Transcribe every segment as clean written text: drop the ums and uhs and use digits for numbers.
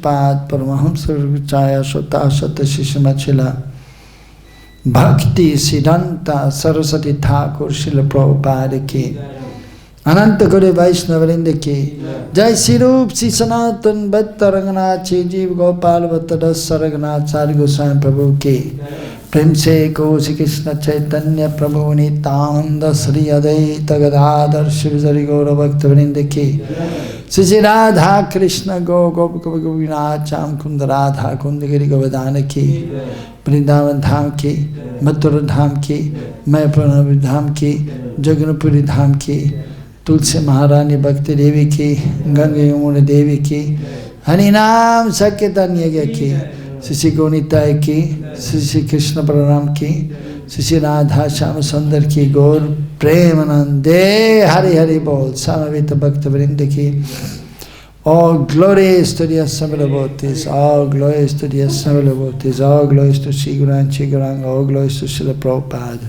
Pad Paramahamsa Vichaya Shota Shata Shishimachila Bhakti Siddhanta Saraswati Thakur Srila Prabhupada ki Ananta Gauri Vaishnavarinda ki Jai Sirup Si Sanatan Bhatta Ranganath Chijiv Gopal Bhattadas Saraganath Sari Goswami Prabhu ki Prem Se Kosi Krishna Chaitanya Prabhu Nityananda Sri Adaita Gadadhar Shivajari Gaura Bhaktavarinda ki Sri Radha Krishna Go Gopika Govinath Cham Kunda Radha Kundagiri Govardhana ki Vrindavan Dham ki Mathura Dham ki Mayapur Dham ki Jaganapuri Dham ki Tulsi Maharani Bhakti Devi ki Ganga Yamuna Devi ki Harinam Sakyatanya ki Sisi Gonitai ki Sisi Krishna Pranam ki Sisi Radha Shama Sundar ki Gaur Premanande Hari Hari Bol Samavita Bhakta Vrinda ki all glories to the Assembled devotees, all glories to the Assembled devotees, all glories to Sri Guru and Sri Gauranga, all glories to Srila Prabhupada.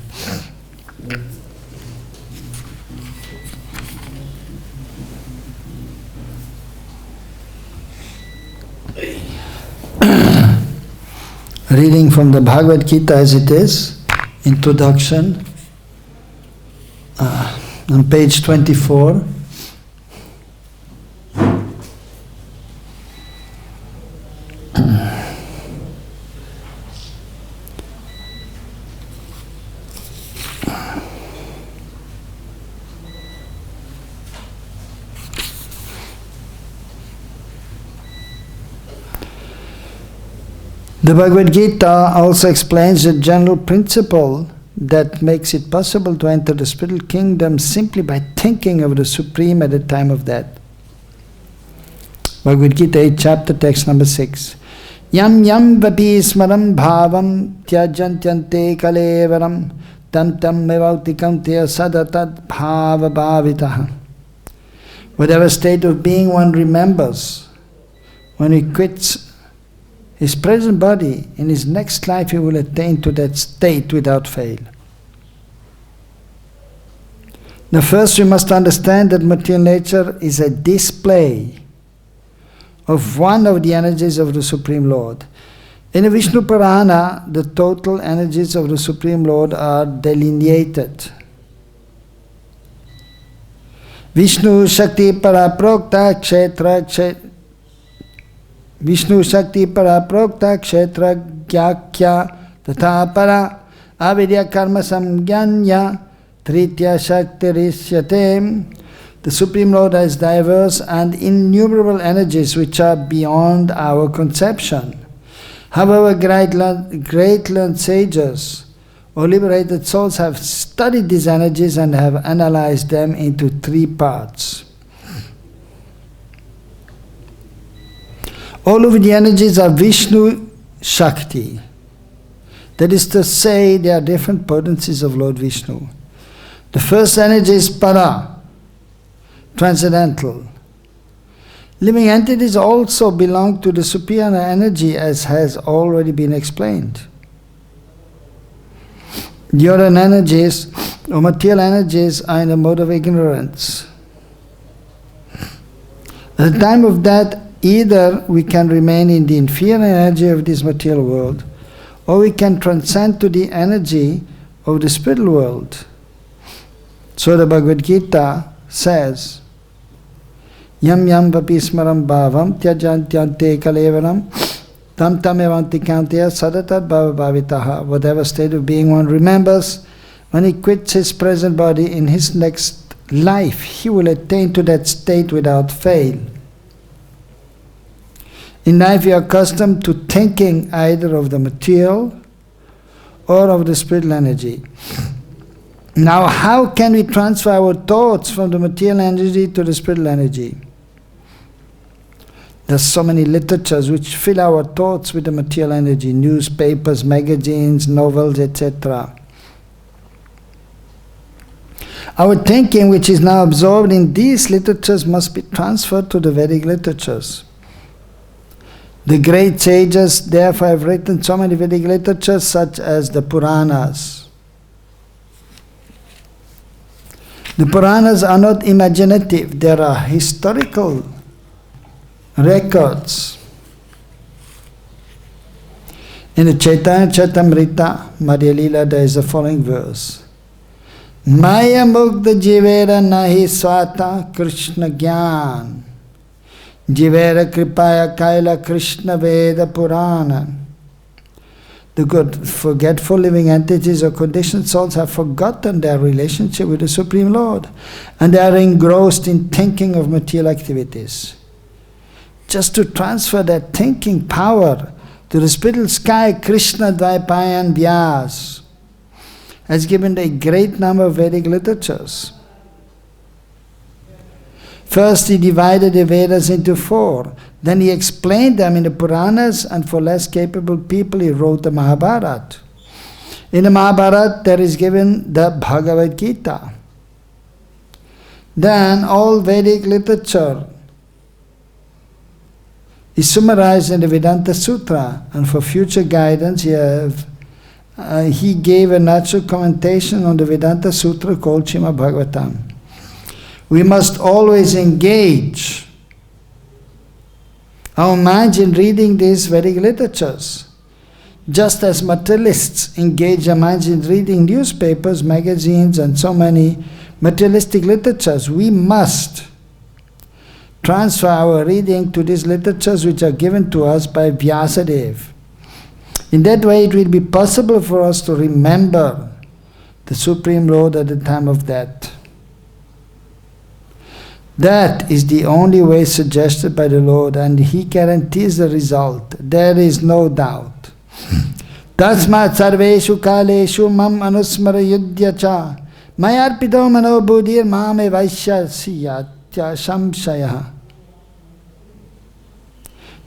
Reading from the Bhagavad-Gita as it is, introduction, on page 24. The Bhagavad-Gita also explains the general principle that makes it possible to enter the spiritual kingdom simply by thinking of the Supreme at the time of death. Bhagavad-Gita 8th chapter, text number 6. Yam yam vapi smaram bhavam tyajantyante kalevaram tam tam mevautikam tya sadatat bhava bhavitaha. Whatever state of being one remembers, when he quits his present body, in his next life he will attain to that state without fail. Now first we must understand that material nature is a display of one of the energies of the Supreme Lord. In the Vishnu Purana, the total energies of the Supreme Lord are delineated. Vishnu Shakti Paraprokta Kshetra Vishnu Shakti Paraprokta Kshetra Gyakya Tatha Para Avidya Karma Samgyanya Tritya Shakti Rishyate. The Supreme Lord has diverse and innumerable energies which are beyond our conception. However, great learned sages or liberated souls have studied these energies and have analyzed them into three parts. All of the energies are Vishnu Shakti. That is to say, they are different potencies of Lord Vishnu. The first energy is Para, transcendental. Living entities also belong to the superior energy, as has already been explained. The other energies, or material energies, are in a mode of ignorance. At the time of death, either we can remain in the inferior energy of this material world, or we can transcend to the energy of the spiritual world. So the Bhagavad-Gita says, Yam yam vapi smaram bhavam tyajantyante kalevaram tam tam evantikantya sadatat bhava bhavitaha. Whatever state of being one remembers, when he quits his present body, in his next life he will attain to that state without fail. In life we are accustomed to thinking either of the material or of the spiritual energy. Now how can we transfer our thoughts from the material energy to the spiritual energy? There's so many literatures which fill our thoughts with the material energy, newspapers, magazines, novels, etc. Our thinking, which is now absorbed in these literatures, must be transferred to the Vedic literatures. The great sages therefore have written so many Vedic literatures such as the Puranas. The Puranas are not imaginative, they are historical records. In the Chaitanya Charitamrita, Madhya Lila, there is the following verse. Maya mukta jivera nahi swata Krishna gyan. Jivera kripaya kaila Krishna Veda Purana. The good, forgetful living entities or conditioned souls have forgotten their relationship with the Supreme Lord, and they are engrossed in thinking of material activities. Just to transfer that thinking power to the spiritual sky, Krishna Dvaipayan Vyas has given a great number of Vedic literatures. First, he divided the Vedas into 4. Then he explained them in the Puranas, and for less capable people he wrote the Mahabharata. In the Mahabharata there is given the Bhagavad-Gita. Then all Vedic literature is summarized in the Vedanta Sutra, and for future guidance he gave a natural commentation on the Vedanta Sutra called Srimad Bhagavatam. We must always engage our minds in reading these Vedic literatures. Just as materialists engage their minds in reading newspapers, magazines, and so many materialistic literatures, we must transfer our reading to these literatures which are given to us by Vyasadeva. In that way it will be possible for us to remember the Supreme Lord at the time of death. That is the only way suggested by the Lord, and He guarantees the result. There is no doubt. Tasmat sarveshu kaleshu mam anusmara yudhyacha mayarpito mano buddhir mame vaishyasiyatya samsaya.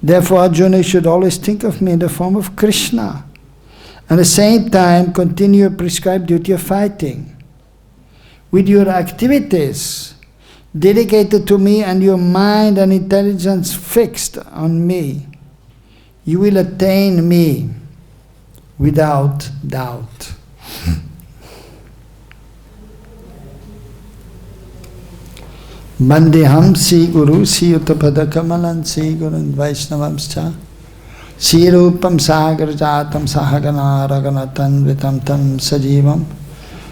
Therefore Arjuna should always think of me in the form of Krishna, and at the same time continue your prescribed duty of fighting. With your activities dedicated to me and your mind and intelligence fixed on me, you will attain me without doubt. Bandeham si guru si utapada kamalan si gurun vaishnavamscha si rupam sagar jatam sahagana raganatan vitam tam sajivam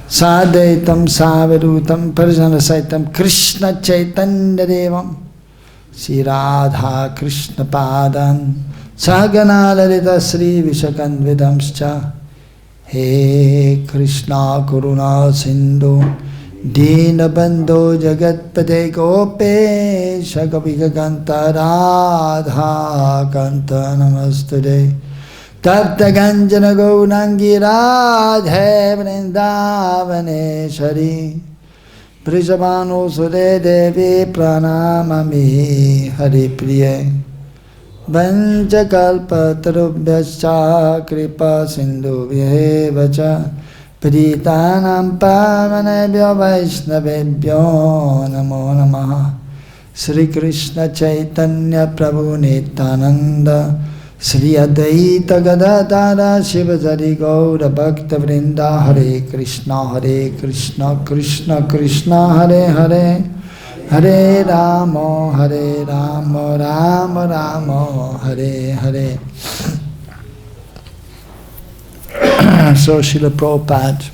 Sadaitam Savirutam Parjana Saitam Krishna Chaitanya Devam Sri Radha Krishna Padan Sagana Lalita Sri Vishakan Vidamscha He Krishna Karuna Sindhu Dina Bandho Jagatpate Gope Shakapiga Kanta Radha Kanta Namastude Tapta Ganjana Gaunangi Radhe Vrindavaneshwari Brijavano Sure Devi Pranamami Hari Priye Vanchakalpa Tarubhyascha Kripa Sindhu Vyevacha Paritanam Pavanebhyo Vaishnavebhyo Namo Namaha Sri Krishna Chaitanya Prabhu Nityananda Sri Advaita Gadadhara Shivasari Gaura Bhakta Vrinda Hare Krishna Krishna Krishna Hare Hare Hare Rama Rama Rama Hare Hare. So Srila Prabhupada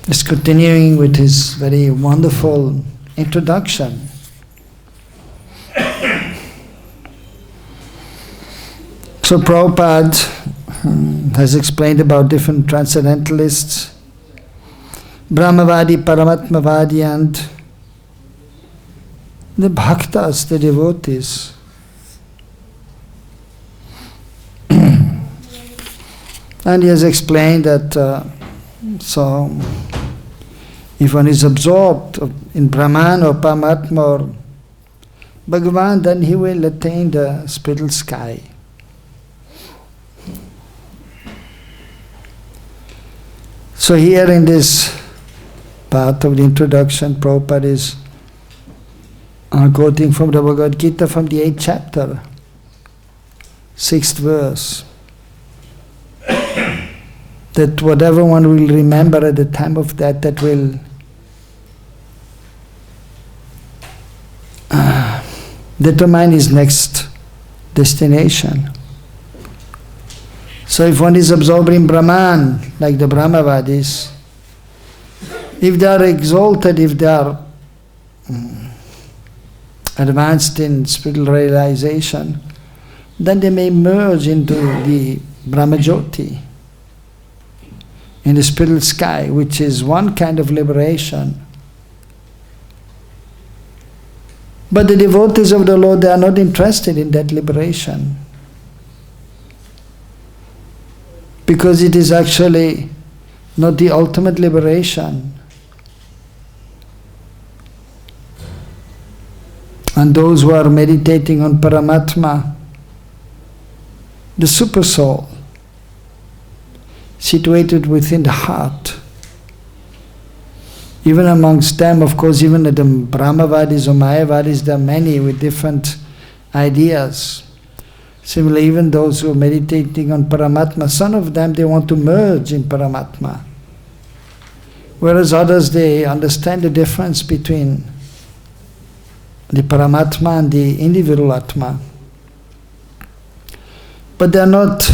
is continuing with his very wonderful introduction. So Prabhupada has explained about different transcendentalists, Brahmavadi, Paramatmavadi, and the bhaktas, the devotees. And he has explained that so if one is absorbed in Brahman or Paramatma or Bhagavan, then he will attain the spiritual sky. So here in this part of the introduction, Prabhupada is quoting from the Bhagavad-Gita from the 8th chapter, 6th verse, that whatever one will remember at the time of death, that will determine his next destination. So if one is absorbed in Brahman, like the Brahmavadis, if they are exalted, if they are advanced in spiritual realization, then they may merge into the Brahmajyoti, in the spiritual sky, which is one kind of liberation. But the devotees of the Lord, they are not interested in that liberation, because it is actually not the ultimate liberation. And those who are meditating on Paramatma, the super soul, situated within the heart, even amongst them, of course, even the Brahmavadis or Mayavadis, there are many with different ideas. Similarly, even those who are meditating on Paramatma, some of them, they want to merge in Paramatma. Whereas others, they understand the difference between the Paramatma and the individual Atma. But they are not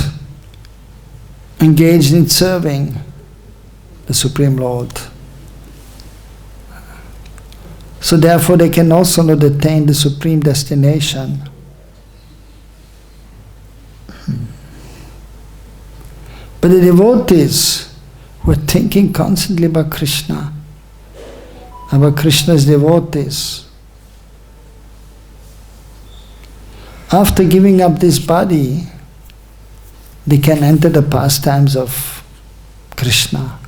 engaged in serving the Supreme Lord. So therefore they can also not attain the supreme destination. But the devotees who are thinking constantly about Krishna, about Krishna's devotees, after giving up this body, they can enter the pastimes of Krishna.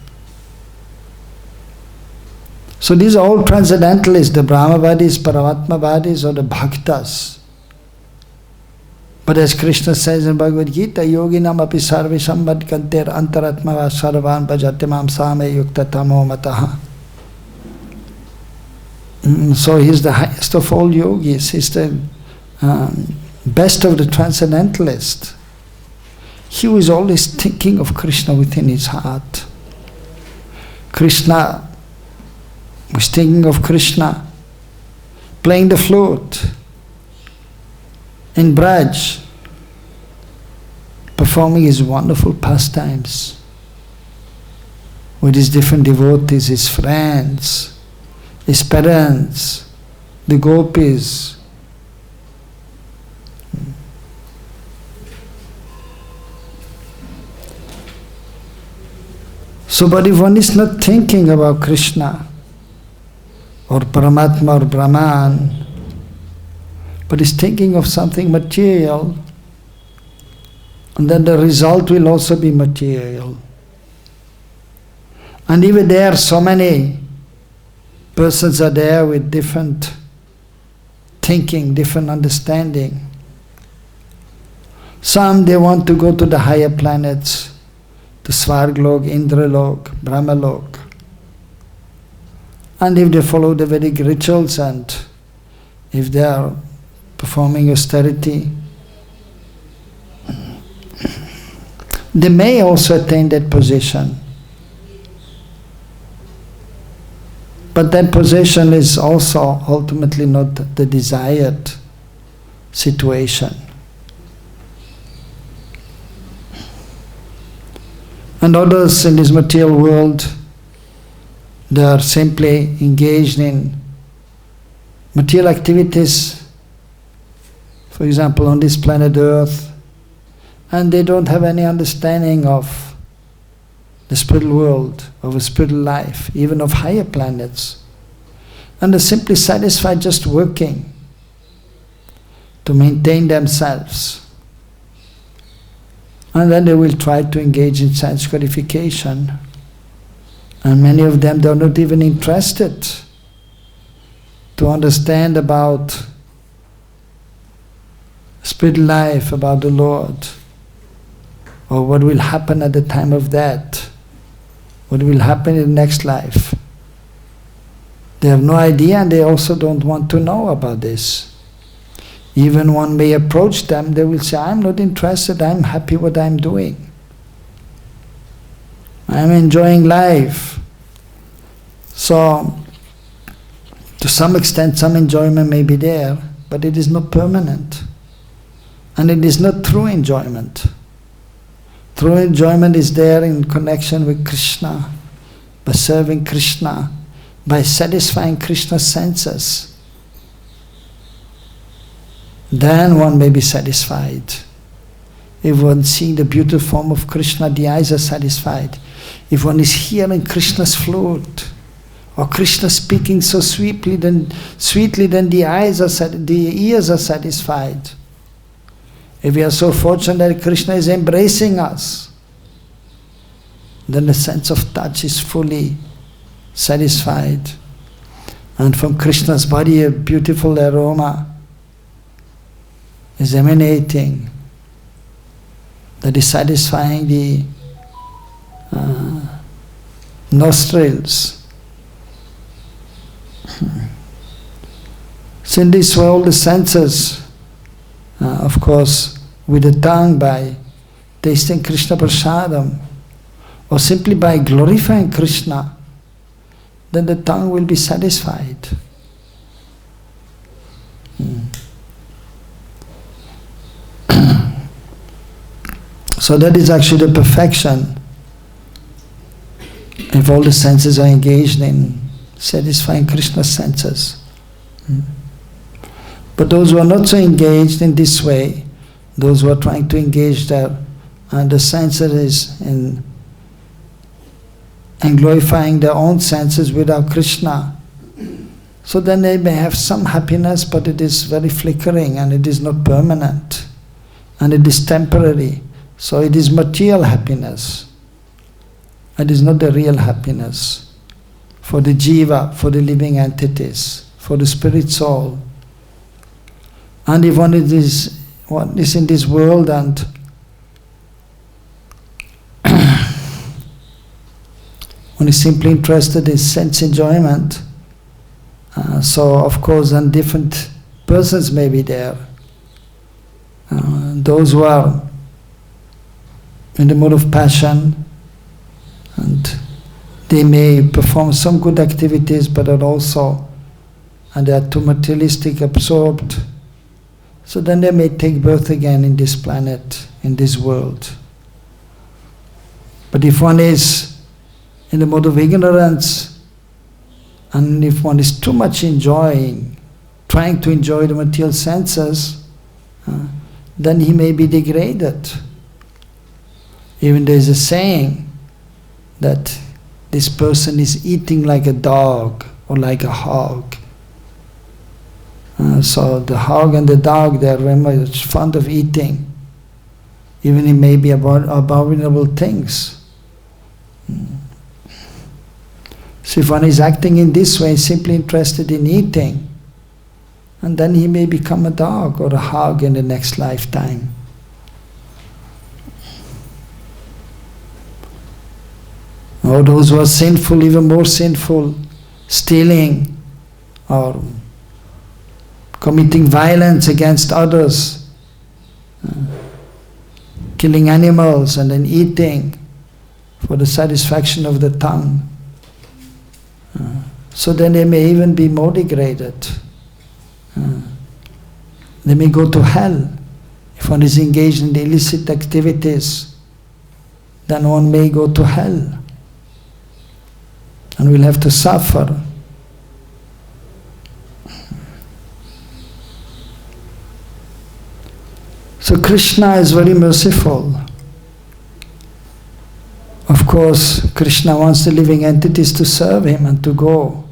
So these are all transcendentalists, the Brahmavadis, Paramatmavadis, or the Bhaktas. But as Krishna says in Bhagavad-Gita, Yoginam api sarvisham vadkanter antaratmava sarvan bhajatimam same yukta tamo mataha. So he's the highest of all yogis, he's the best of the transcendentalists. He who is always thinking of Krishna within his heart. Krishna was thinking of Krishna, playing the flute in Braj, performing his wonderful pastimes with his different devotees, his friends, his parents, the gopis. So, but if one is not thinking about Krishna or Paramatma or Brahman, but is thinking of something material, and then the result will also be material. And even there, so many persons are there with different thinking, different understanding. Some, they want to go to the higher planets, to Svarglok, Indralok, Brahmalok. And if they follow the Vedic rituals and if they are performing austerity, they may also attain that position. But that position is also ultimately not the desired situation. And others in this material world, they are simply engaged in material activities, for example, on this planet Earth, and they don't have any understanding of the spiritual world, of a spiritual life, even of higher planets. And they're simply satisfied just working to maintain themselves. And then they will try to engage in sense gratification. And many of them, they are not even interested to understand about spiritual life, about the Lord, or what will happen at the time of death, what will happen in the next life. They have no idea, and they also don't want to know about this. Even one may approach them, they will say, I'm not interested, I'm happy what I'm doing. I'm enjoying life. So, to some extent, some enjoyment may be there, but it is not permanent. And it is not true enjoyment. True enjoyment is there in connection with Krishna, by serving Krishna, by satisfying Krishna's senses. Then one may be satisfied. If one sees the beautiful form of Krishna, the eyes are satisfied. If one is hearing Krishna's flute, or Krishna speaking so sweetly, then the ears are satisfied. If we are so fortunate that Krishna is embracing us, then the sense of touch is fully satisfied. And from Krishna's body a beautiful aroma is emanating that is satisfying the nostrils. So in this way all the senses, of course with the tongue by tasting Krishna prasadam, or simply by glorifying Krishna, then the tongue will be satisfied. So that is actually the perfection. If all the senses are engaged in satisfying Krishna's senses. But those who are not so engaged in this way, those who are trying to engage the senses in and glorifying their own senses without Krishna, so then they may have some happiness, but it is very flickering and it is not permanent and it is temporary. So it is material happiness. It is not the real happiness for the jiva, for the living entities, for the spirit soul. And if one is in this world and one is simply interested in sense enjoyment, so of course then different persons may be there. Those who are in the mood of passion, and they may perform some good activities, but are also, and they are too materialistic, absorbed. So then they may take birth again in this planet, in this world. But if one is in the mode of ignorance, and if one is too much trying to enjoy the material senses, then he may be degraded. Even there is a saying that this person is eating like a dog or like a hog. So the hog and the dog, they are very much fond of eating, even it may be abominable things. So if one is acting in this way, simply interested in eating, and then he may become a dog or a hog in the next lifetime. Or those who are sinful, even more sinful, stealing or committing violence against others, killing animals and then eating for the satisfaction of the tongue. So then they may even be more degraded. They may go to hell. If one is engaged in the illicit activities, then one may go to hell and will have to suffer. So Krishna is very merciful. Of course, Krishna wants the living entities to serve him and to go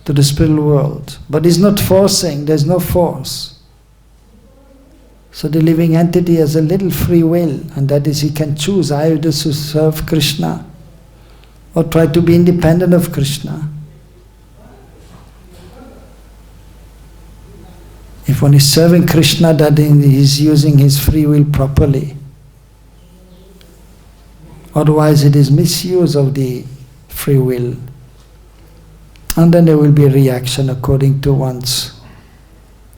to the spiritual world. But he's not forcing, there's no force. So the living entity has a little free will, and that is he can choose either to serve Krishna or try to be independent of Krishna. If one is serving Krishna, then he is using his free will properly. Otherwise it is misuse of the free will. And then there will be a reaction according to one's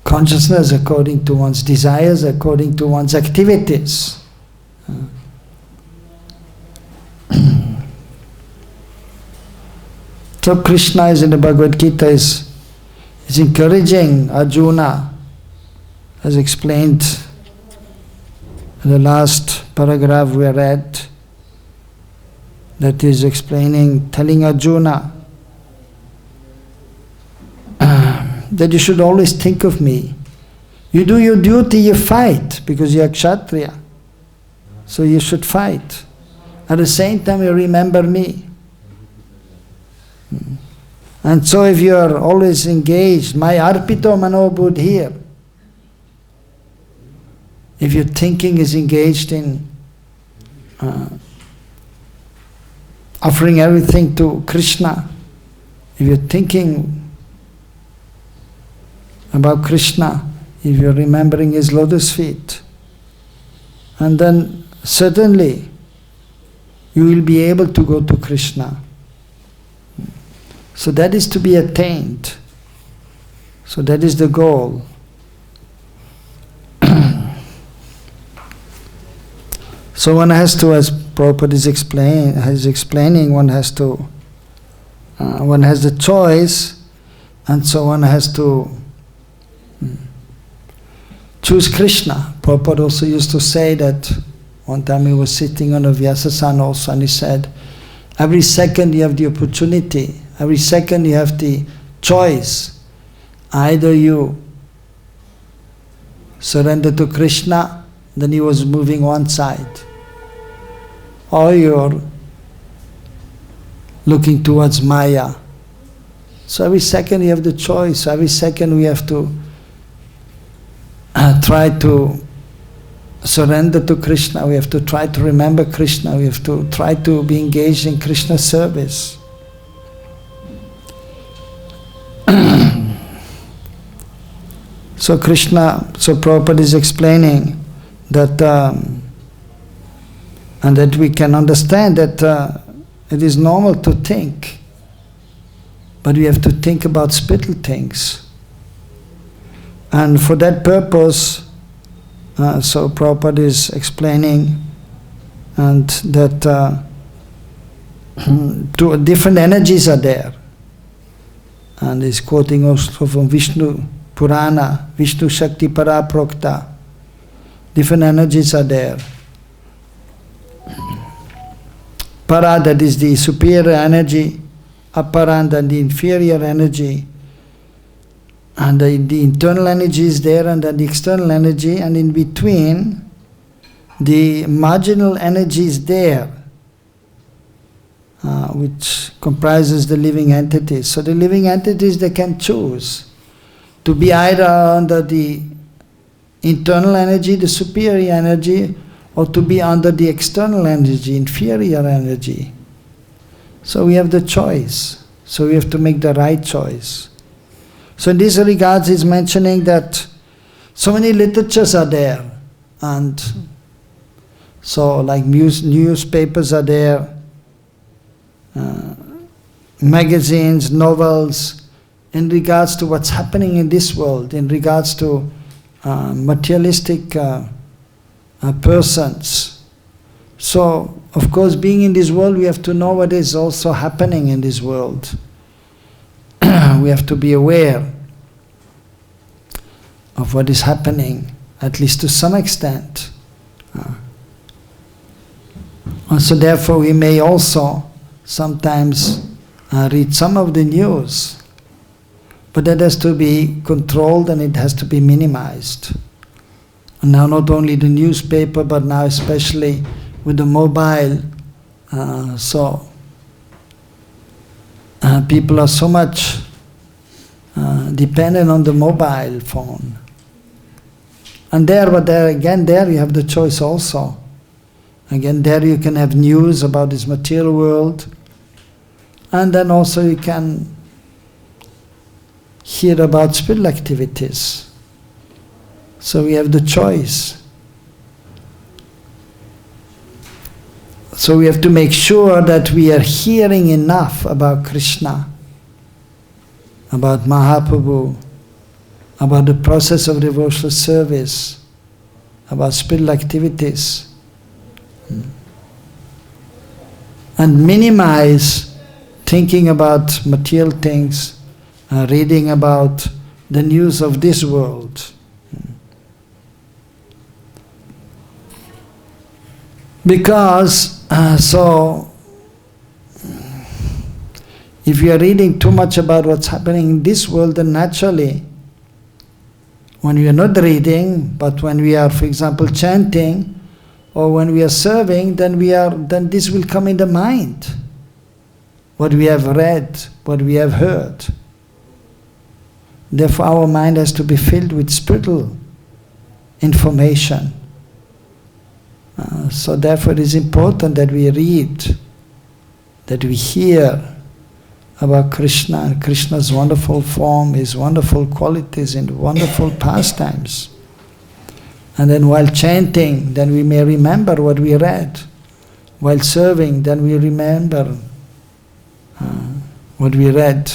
consciousness, according to one's desires, according to one's activities. So Krishna is in the Bhagavad-Gita is encouraging Arjuna, as explained The last paragraph we read, that is explaining, telling Arjuna that you should always think of me. You do your duty, you fight, because you are Kshatriya. So you should fight. At the same time you remember me. And so if you are always engaged, my arpito manobudh here, if your thinking is engaged in offering everything to Krishna, if you're thinking about Krishna, if you're remembering his lotus feet, and then certainly you will be able to go to Krishna. So that is to be attained. So that is the goal. So one has to, as Prabhupada is explaining, one has the choice, and so one has to choose Krishna. Prabhupada also used to say that. One time he was sitting on a Vyasasana also, and he said, every second you have the opportunity, every second you have the choice. Either you surrender to Krishna, then he was moving one side, or you're looking towards Maya. So every second you have the choice, every second we have to try to surrender to Krishna, we have to try to remember Krishna, we have to try to be engaged in Krishna's service. So Prabhupada is explaining that, and that we can understand that it is normal to think, but we have to think about spiritual things. And for that purpose, so Prabhupada is explaining, and that two different energies are there. And he's quoting also from Vishnu Purana, Vishnu Shakti Para Prokta. Different energies are there. Para, that is the superior energy, Apara, and the inferior energy. And the internal energy is there, and then the external energy, and in between the marginal energy is there, which comprises the living entities. So the living entities, they can choose to be either under the internal energy, the superior energy, or to be under the external energy, inferior energy. So we have the choice. So we have to make the right choice. So in this regards, he's mentioning that so many literatures are there, and so like newspapers are there, magazines, novels, in regards to what's happening in this world, in regards to materialistic persons. So, of course, being in this world, we have to know what is also happening in this world. We have to be aware of what is happening, at least to some extent. So therefore we may also sometimes read some of the news, but that has to be controlled and it has to be minimized. And now not only the newspaper, but now especially with the mobile, people are so much dependent on the mobile phone. And there you have the choice also. Again, there you can have news about this material world, and then also you can hear about spiritual activities. So we have the choice. So we have to make sure that we are hearing enough about Krishna, about Mahaprabhu, about the process of devotional service, about spiritual activities, and minimize thinking about material things, reading about the news of this world. Because, if you are reading too much about what's happening in this world, then naturally, when we are not reading, but when we are, for example, chanting, or when we are serving, then this will come in the mind. What we have read, what we have heard. Therefore, our mind has to be filled with spiritual information. So therefore, it is important that we read, that we hear about Krishna and Krishna's wonderful form, His wonderful qualities and wonderful pastimes. And then while chanting, then we may remember what we read. While serving, then we remember what we read.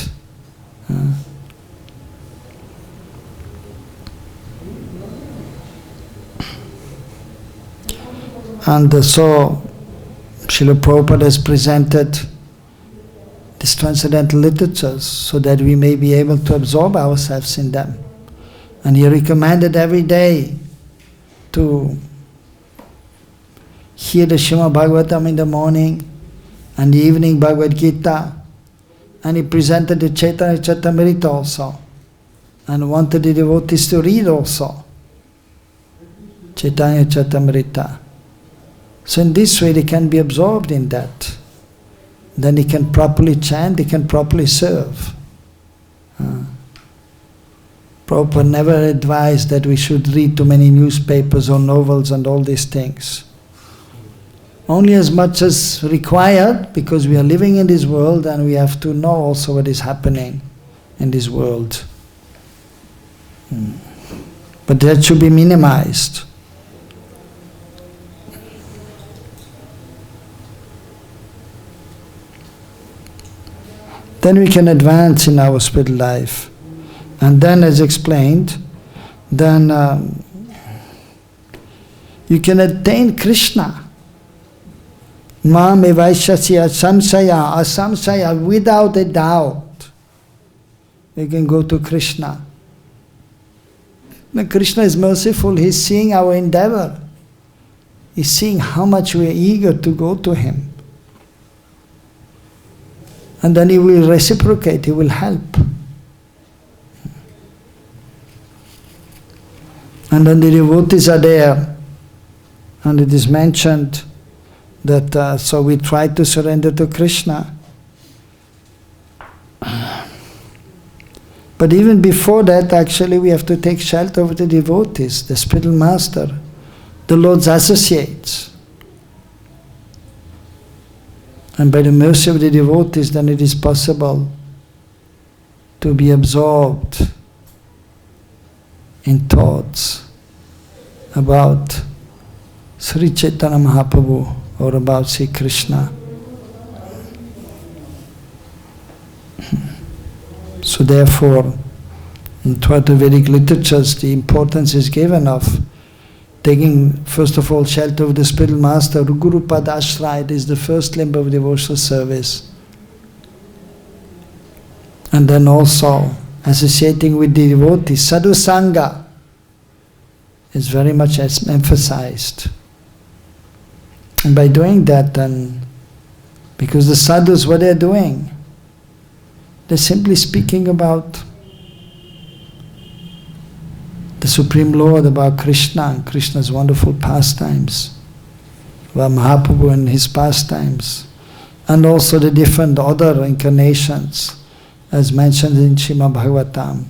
And so, Srila Prabhupada has presented these transcendental literatures so that we may be able to absorb ourselves in them. And he recommended every day to hear the Srimad Bhagavatam in the morning and the evening Bhagavad-Gita. And he presented the Chaitanya Charitamrita also and wanted the devotees to read also Chaitanya Charitamrita. So in this way they can be absorbed in that. Then they can properly chant, they can properly serve. Prabhupada never advised that we should read too many newspapers or novels and all these things. Only as much as required, because we are living in this world and we have to know also what is happening in this world. But that should be minimized. Then we can advance in our spiritual life. And then, as explained, then you can attain Krishna. Mam evaishasya samsaya asamsaya, without a doubt. We can go to Krishna. Now, Krishna is merciful, He's seeing our endeavor. He's seeing how much we are eager to go to Him. And then He will reciprocate, He will help. And then the devotees are there. And it is mentioned that so we try to surrender to Krishna. But even before that, actually, we have to take shelter of the devotees, the spiritual master, the Lord's associates. And by the mercy of the devotees, then it is possible to be absorbed in thoughts about Sri Chaitanya Mahaprabhu or about Sri Krishna. So therefore, throughout the Vedic literatures, the importance is given of taking, first of all, shelter of the spiritual master. Guru Padashraya is the first limb of devotional service. And then also associating with the devotees. Sadhu Sangha is very much emphasized. And by doing that, then, because the sadhus, what they're doing, they're simply speaking about the Supreme Lord, about Krishna and Krishna's wonderful pastimes, about Mahaprabhu and his pastimes, and also the different other incarnations, as mentioned in Srimad Bhagavatam.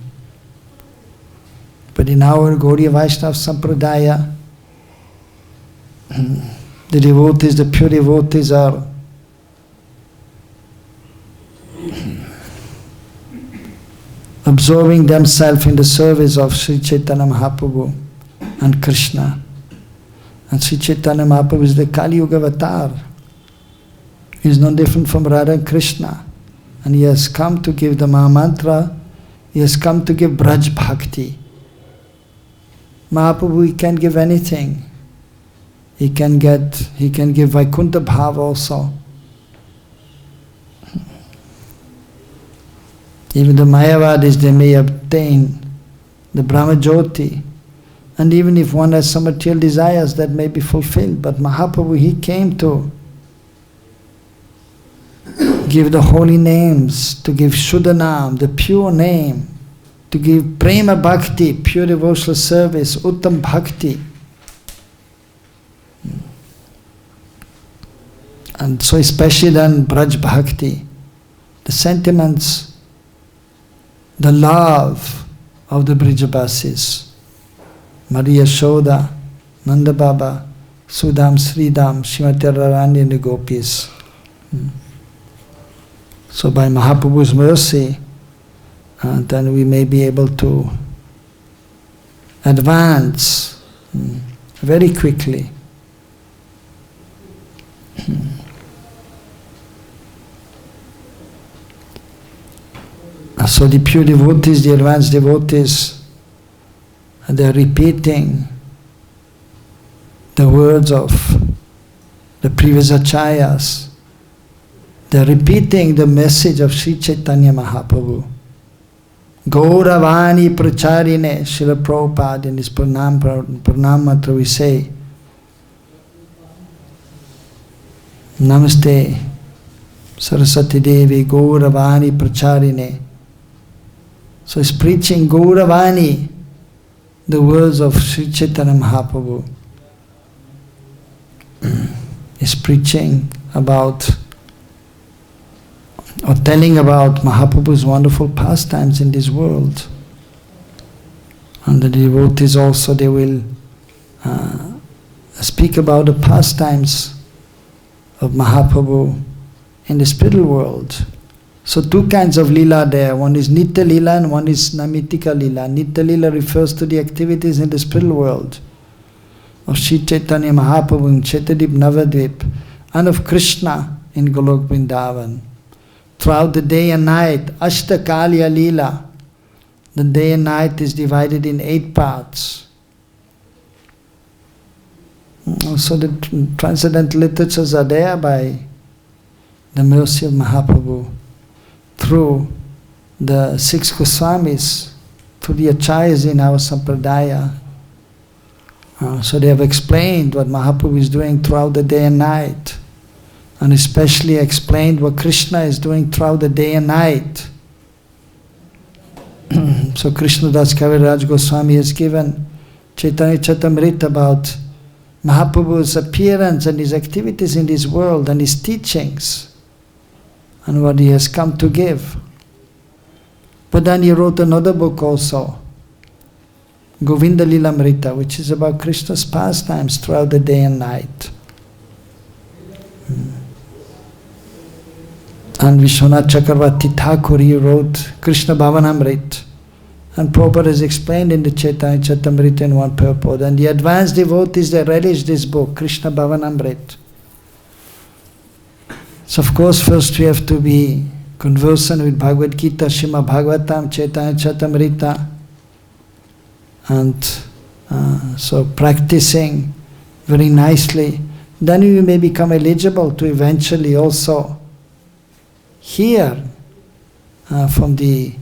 But in our Gaudiya Vaishnava Sampradaya, the devotees, the pure devotees are absorbing themselves in the service of Sri Chaitanya Mahaprabhu and Krishna. And Sri Chaitanya Mahaprabhu is the Kali Yuga avatar. He is no different from Radha and Krishna. And he has come to give the Mahamantra, he has come to give Braj Bhakti. Mahaprabhu, he can't give anything. He can give Vaikuntha Bhava also. Even the Mayavadis, they may obtain the Brahma Jyoti, And even if one has some material desires, that may be fulfilled. But Mahaprabhu, he came to give the holy names, to give Shuddhanam, the pure name, to give Prema Bhakti, pure devotional service, Uttam Bhakti. And so especially then Braj Bhakti, the sentiments, the love of the Brijabasis, Maria Yashoda, Nanda Baba, Sudam, Sridam, Srimati Radharani and the Gopis. So by Mahaprabhu's mercy, then we may be able to advance very quickly. So the pure devotees, the advanced devotees, they are repeating the words of the previous acharyas. They are repeating the message of Sri Chaitanya Mahaprabhu. Gauravani Pracharine, Srila Prabhupada in his Pranam mantra we say, Namaste Saraswati Devi Gauravani Pracharine. So he's preaching Gauravani, the words of Sri Chaitanya Mahaprabhu. He's preaching about or telling about Mahaprabhu's wonderful pastimes in this world. And the devotees also, they will speak about the pastimes of Mahaprabhu in the spiritual world. So two kinds of lila there. One is Nitya lila and one is Namitika lila. Nitya lila refers to the activities in the spiritual world of Sri Chaitanya Mahaprabhu in Chaitadip Navadvip and of Krishna in Golok Vrindavan. Throughout the day and night, Ashtakalya lila. The day and night is divided in 8 parts. So the transcendental literatures are there by the mercy of Mahaprabhu, through the 6 Goswamis, through the acharyas in our sampradaya. So they have explained what Mahaprabhu is doing throughout the day and night, and especially explained what Krishna is doing throughout the day and night. So Krishna Das Kaviraj Goswami has given Chaitanya Charitamrita about Mahaprabhu's appearance and his activities in this world and his teachings and what he has come to give. But then he wrote another book also, Govinda Lilamrita, which is about Krishna's pastimes throughout the day and night. And Vishwanath Chakravarti Thakur, he wrote Krishna Bhavanamrit. And Prabhupada has explained in the Chaitanya Charitamrita in one purport. And the advanced devotees, they relish this book, Krishna Bhavanamrit. So of course, first we have to be conversant with Bhagavad-Gita, Srimad Bhagavatam, Chaitanya Charitamrita. And so practicing very nicely, then we may become eligible to eventually also hear from the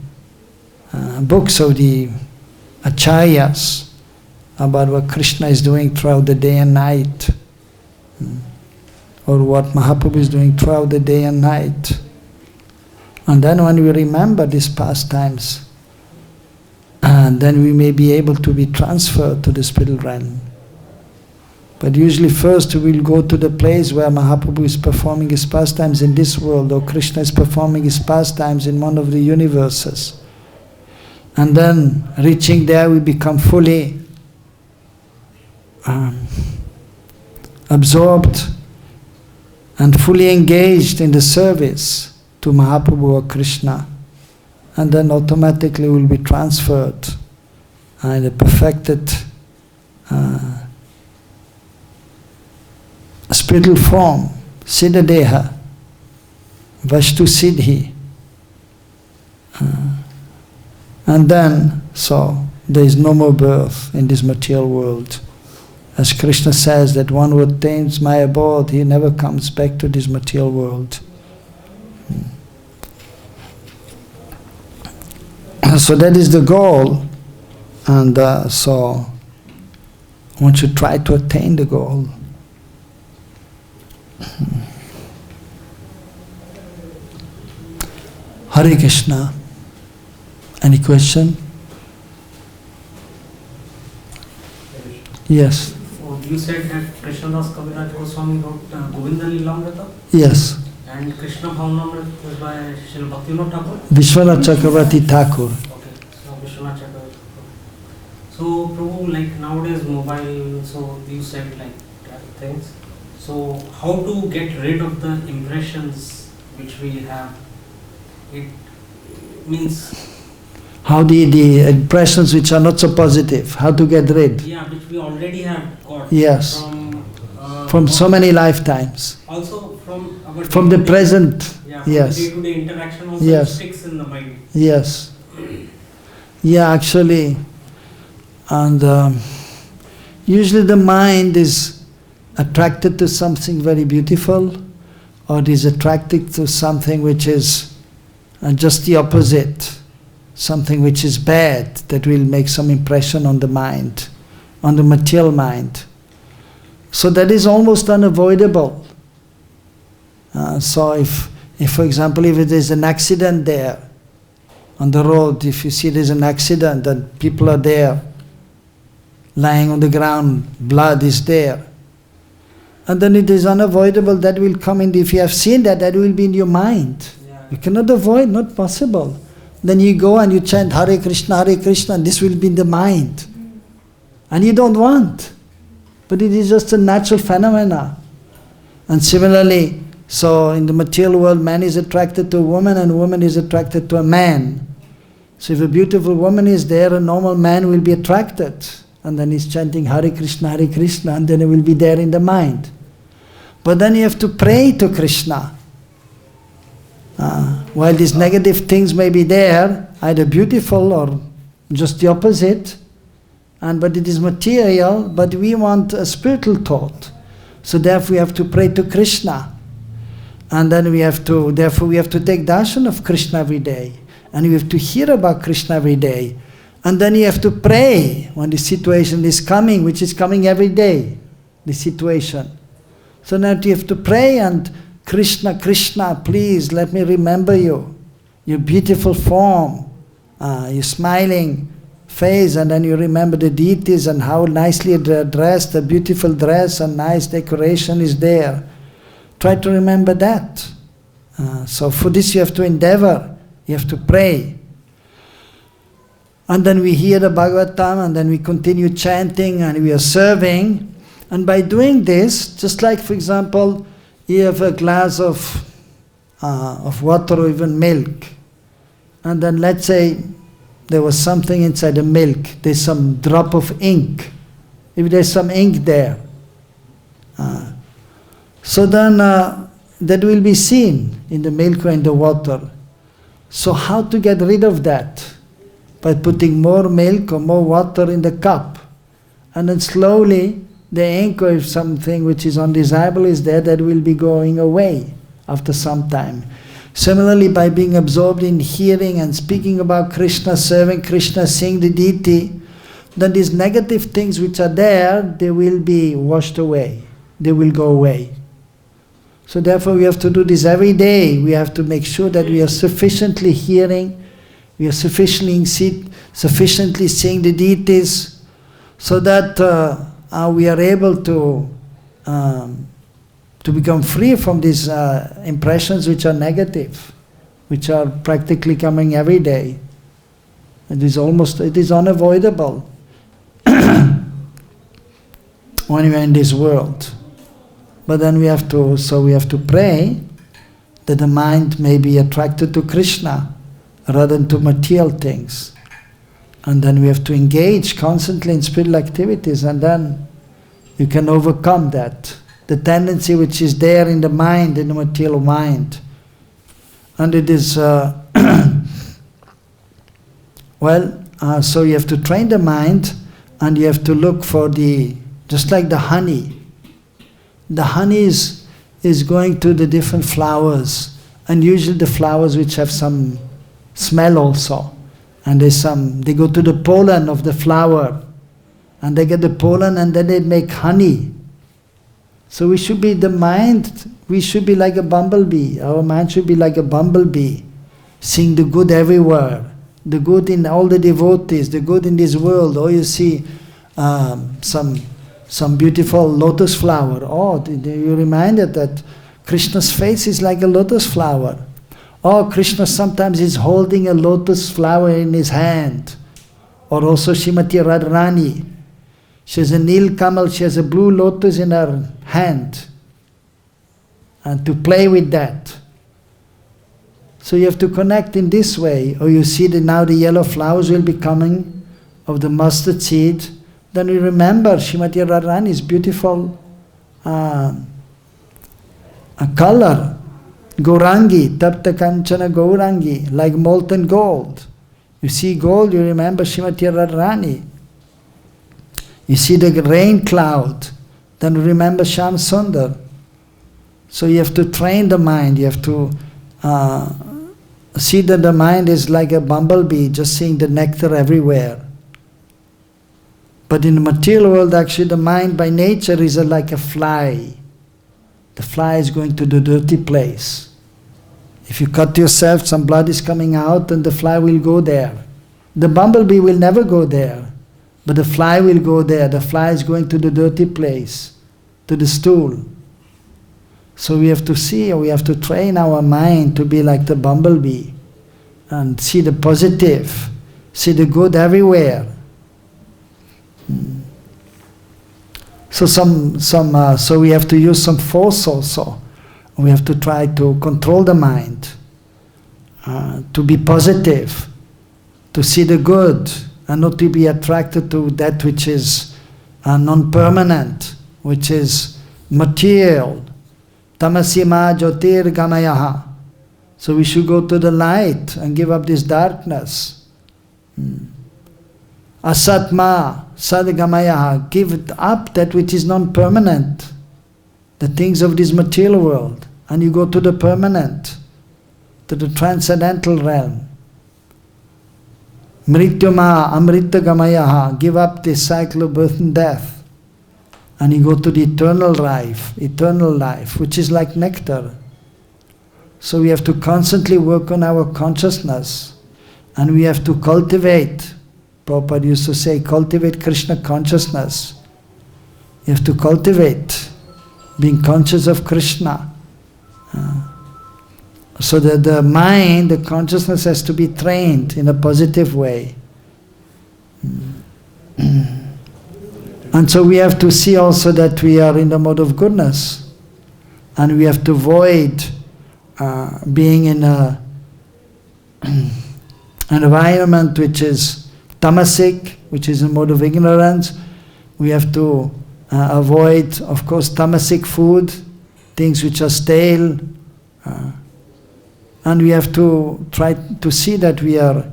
books of the acharyas about what Krishna is doing throughout the day and night, or what Mahaprabhu is doing throughout the day and night. And then when we remember these pastimes, then we may be able to be transferred to the spiritual realm. But usually first we will go to the place where Mahaprabhu is performing his pastimes in this world, or Krishna is performing his pastimes in one of the universes. And then reaching there we become fully absorbed and fully engaged in the service to Mahaprabhu or Krishna. And then automatically we will be transferred in a perfected spiritual form, Siddhadeha, Vashtu Siddhi. And then, so, there is no more birth in this material world. As Krishna says that one who attains my abode, he never comes back to this material world. So that is the goal. And so, One should try to attain the goal. Hare Krishna. Any question? Yes. You said that Krishnadas Kaviraj Goswami wrote Govinda Lilamrita? Yes. And Krishna Bhavnamrita was by Srila Bhaktivinoda Thakur? Vishwanath Chakravarti Thakur. Okay, so Vishwanath Chakravarti Thakur. So Prabhu, like nowadays mobile, so you said like things. So how to get rid of the impressions which we have? It means... How the impressions which are not so positive, how to get rid? Yeah, which we already have got. Yes. From so many lifetimes. Also from our from the present. Yeah, from yes. the day-to-day interaction also yes. sticks in the mind. Yes. Yeah, actually. And usually the mind is attracted to something very beautiful, or it is attracted to something which is just the opposite. Something which is bad, that will make some impression on the mind, on the material mind. So that is almost unavoidable. So if for example, if there is an accident there, on the road, if you see there is an accident and people are there, lying on the ground, blood is there, and then it is unavoidable, that will come in, if you have seen that, that will be in your mind. Yeah. You cannot avoid, not possible. Then you go and you chant Hare Krishna, and this will be in the mind. And you don't want. But it is just a natural phenomena. And similarly, so in the material world, man is attracted to a woman and woman is attracted to a man. So if a beautiful woman is there, a normal man will be attracted. And then he's chanting Hare Krishna, and then it will be there in the mind. But then you have to pray to Krishna. While these negative things may be there, either beautiful or just the opposite, but it is material, but we want a spiritual thought. So therefore we have to pray to Krishna. And then therefore we have to take darshan of Krishna every day. And we have to hear about Krishna every day. And then you have to pray when the situation is coming, which is coming every day, the situation. So now you have to pray and Krishna, Krishna, please let me remember you, your beautiful form, your smiling face, and then you remember the deities and how nicely they're dressed, a beautiful dress and nice decoration is there. Try to remember that. So for this you have to endeavor, you have to pray. And then we hear the Bhagavatam and then we continue chanting and we are serving. And by doing this, just like for example, you have a glass of water or even milk, and then let's say there was something inside the milk, there's some drop of ink. If there's some ink there, so then that will be seen in the milk or in the water. So how to get rid of that? By putting more milk or more water in the cup, and then slowly the ink or if something which is undesirable is there, that will be going away after some time. Similarly, by being absorbed in hearing and speaking about Krishna, serving Krishna, seeing the deity, then these negative things which are there, they will be washed away. They will go away. So therefore we have to do this every day. We have to make sure that we are sufficiently hearing, we are sufficiently seeing the deities, so that we are able to become free from these impressions which are negative, which are practically coming every day. It is unavoidable when we are in this world. But then we have to pray that the mind may be attracted to Krishna rather than to material things. And then we have to engage constantly in spiritual activities, and then you can overcome that, the tendency which is there in the mind, in the material mind. And it is, so you have to train the mind, and you have to look for just like the honey. The honey is going to the different flowers, and usually the flowers which have some smell also. And they go to the pollen of the flower, and they get the pollen and then they make honey. So we should be the mind, we should be like a bumblebee. Our mind should be like a bumblebee, seeing the good everywhere, the good in all the devotees, the good in this world. Or you see some beautiful lotus flower. Oh, you're reminded that Krishna's face is like a lotus flower. Oh, Krishna sometimes is holding a lotus flower in his hand. Or also Srimati Radharani. She has a Nil Kamal, she has a blue lotus in her hand. And to play with that. So you have to connect in this way. Or you see that now the yellow flowers will be coming of the mustard seed. Then we remember Srimati Radharani's beautiful a color, Gaurangi, Tapta Kanchana Gaurangi, like molten gold. You see gold, you remember Srimati Radharani. You see the rain cloud, then remember Shyam Sundar. So you have to train the mind, you have to see that the mind is like a bumblebee, just seeing the nectar everywhere. But in the material world, actually the mind by nature is like a fly. The fly is going to the dirty place. If you cut yourself, some blood is coming out and the fly will go there. The bumblebee will never go there, but the fly will go there. The fly is going to the dirty place, to the stool. So we have to see, we have to train our mind to be like the bumblebee and see the positive, see the good everywhere. So so we have to use some force also. We have to try to control the mind, to be positive, to see the good, and not to be attracted to that which is non-permanent, which is material. Tamasima jyotir gamayaha. So we should go to the light and give up this darkness. Asatma sadgamaya, give up that which is non-permanent, the things of this material world, and you go to the permanent, to the transcendental realm. Mrityuma amritagamaya, give up this cycle of birth and death, and you go to the eternal life, which is like nectar. So we have to constantly work on our consciousness, and we have to cultivate. Prabhupada used to say, cultivate Krishna consciousness. You have to cultivate being conscious of Krishna. So that the mind, the consciousness has to be trained in a positive way. And so we have to see also that we are in the mode of goodness. And we have to avoid being in an environment which is tamasic, which is a mode of ignorance. We have to avoid, of course, tamasic food, things which are stale. And we have to try to see that we are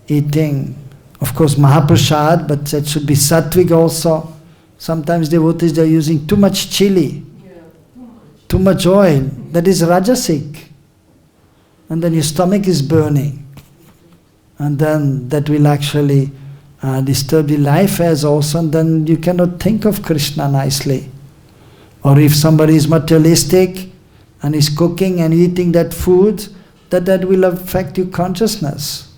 eating, of course, Mahaprasad, but that should be sattvic also. Sometimes devotees, they are using too much chili, too much oil. That is rajasic. And then your stomach is burning. And then that will actually disturb the life as also, and then you cannot think of Krishna nicely. Or if somebody is materialistic and is cooking and eating that food, that will affect your consciousness.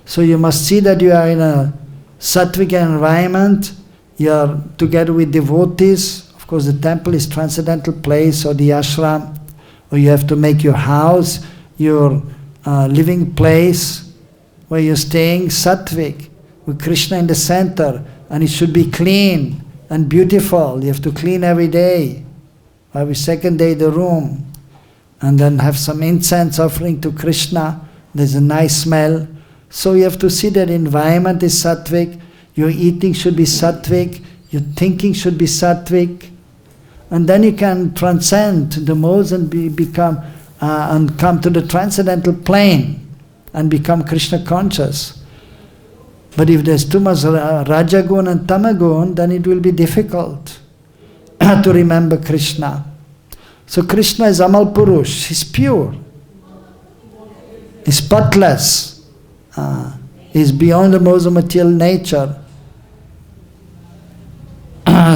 So you must see that you are in a sattvic environment, you are together with devotees. Of course the temple is transcendental place, or the ashram, or you have to make your house, your living place, where you're staying sattvic, with Krishna in the center, and it should be clean and beautiful. You have to clean every day, every second day the room, and then have some incense offering to Krishna. There's a nice smell. So you have to see that environment is sattvic, your eating should be sattvic, your thinking should be sattvic, and then you can transcend the modes and become and come to the transcendental plane and become Krishna conscious. But if there's too much rajagun and tamagun, then it will be difficult to remember Krishna. So Krishna is Amal Purush, he's pure, he's spotless, he's beyond the modes of material nature.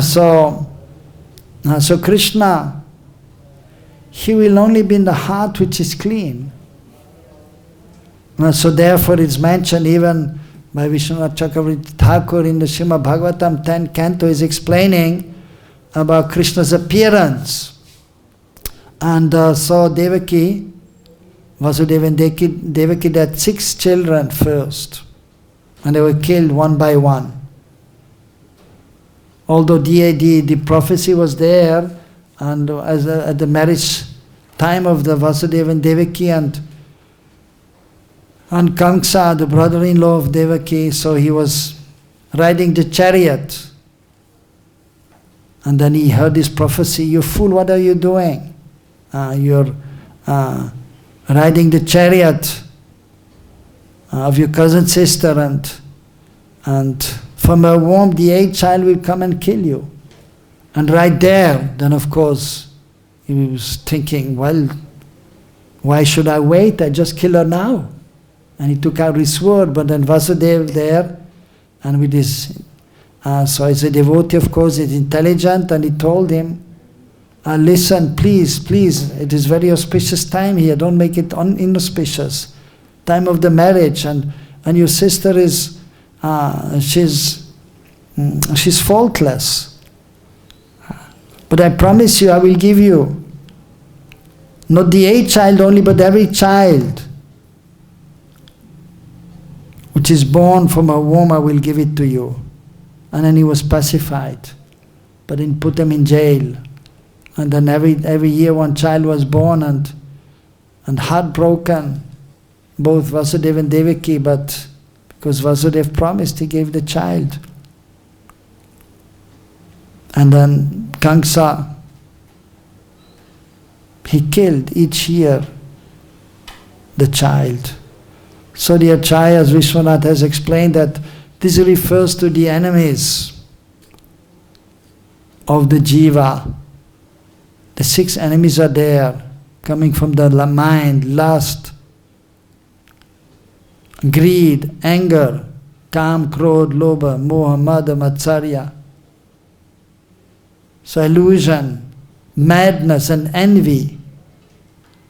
So Krishna, he will only be in the heart which is clean. So therefore it's mentioned even by Vishnu Chakravarti Thakur in the Srimad Bhagavatam 10th canto is explaining about Krishna's appearance. And so Devaki, Vasudeva and Devaki had 6 children first. And they were killed one by one. Although the prophecy was there, and at the marriage time of the Vasudeva and Devaki and Kamsa, the brother-in-law of Devaki, so he was riding the chariot. And then he heard this prophecy, "You fool, what are you doing? You're riding the chariot of your cousin sister, and from her womb the 8th child will come and kill you." And right there, then of course, he was thinking, well, why should I wait? I just kill her now. And he took out his sword, but then Vasudeva there, and with his, so as a devotee, of course, is intelligent, and he told him, listen, please, it is very auspicious time here, don't make it inauspicious. Time of the marriage, and your sister is, she's faultless. But I promise you, I will give you, not the 8th child only, but every child which is born from a womb, I will give it to you. And then he was pacified, but then put him in jail. And then every year one child was born, and heartbroken, both Vasudeva and Devaki, but because Vasudeva promised, he gave the child. And then Kamsa, he killed each year the child. So the Acharyas, Vishwanath has explained that this refers to the enemies of the jiva. The 6 enemies are there, coming from the mind: lust, greed, anger, kam, krodh, lobha, moha, mada, matsarya. So illusion, madness and envy.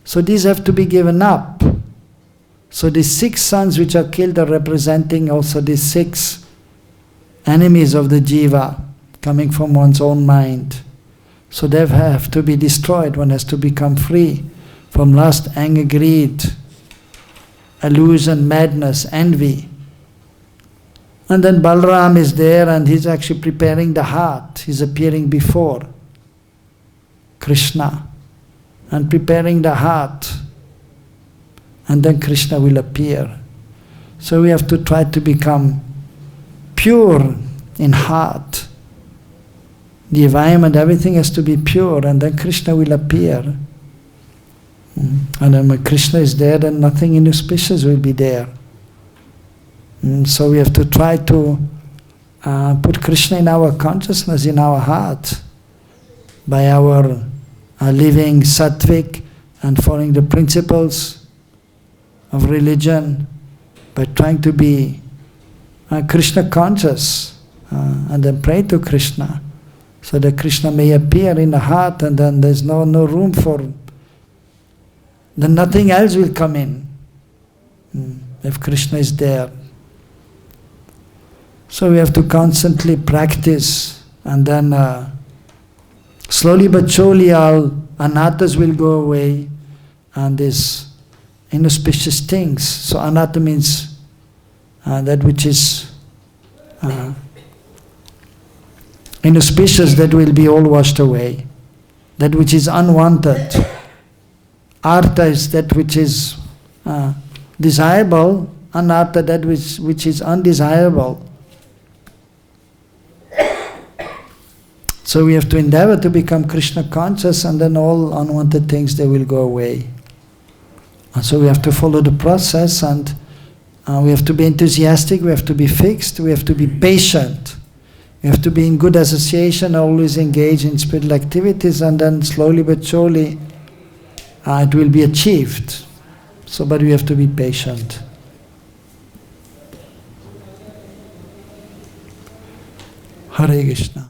So these have to be given up. So the 6 sons which are killed are representing also the 6 enemies of the jiva, coming from one's own mind. So they have to be destroyed. One has to become free from lust, anger, greed, illusion, madness, envy. And then Balaram is there, and he's actually preparing the heart. He's appearing before Krishna and preparing the heart. And then Krishna will appear. So we have to try to become pure in heart. The environment, everything has to be pure, and then Krishna will appear. And then when Krishna is there, then nothing inauspicious will be there. So we have to try to put Krishna in our consciousness, in our heart, by our living sattvic and following the principles of religion, by trying to be Krishna conscious, and then pray to Krishna, so that Krishna may appear in the heart, and then there's no room for, then nothing else will come in if Krishna is there. So we have to constantly practice, and then slowly but surely all anathas will go away, and these inauspicious things. So anatta means that which is inauspicious, that will be all washed away. That which is unwanted. Artha is that which is desirable, anartha that which is undesirable. So we have to endeavor to become Krishna conscious, and then all unwanted things, they will go away. And so we have to follow the process, and we have to be enthusiastic, we have to be fixed, we have to be patient. We have to be in good association, always engage in spiritual activities, and then slowly but surely it will be achieved. So, but we have to be patient. Hare Krishna.